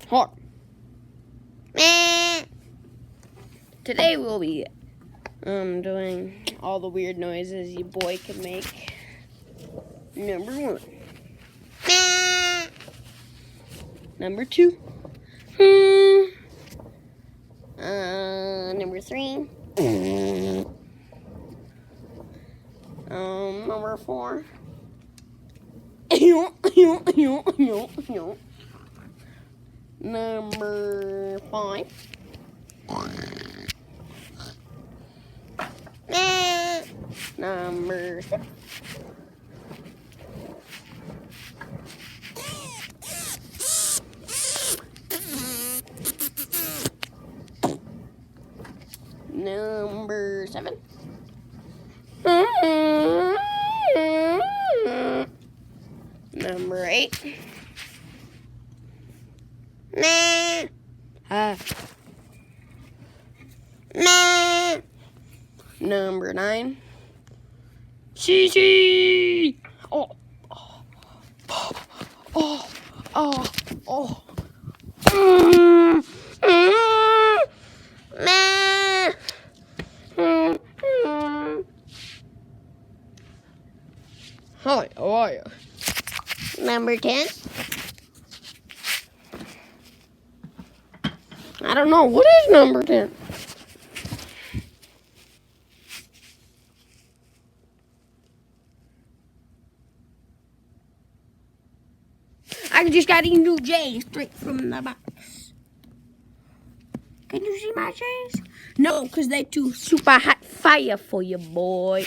Hot. Today we'll be doing all the weird noises your boy can make. Number 1. Number 2. Number 3. Number 4. Number 5. Number 6. Number 7. Number 8. Number 9. Shishi. Oh. Hi, how are you? Number 10. I don't know. What is number 10? I just got a new J straight from the box. Can you see my J's? No, because they're too super hot fire for you, boy.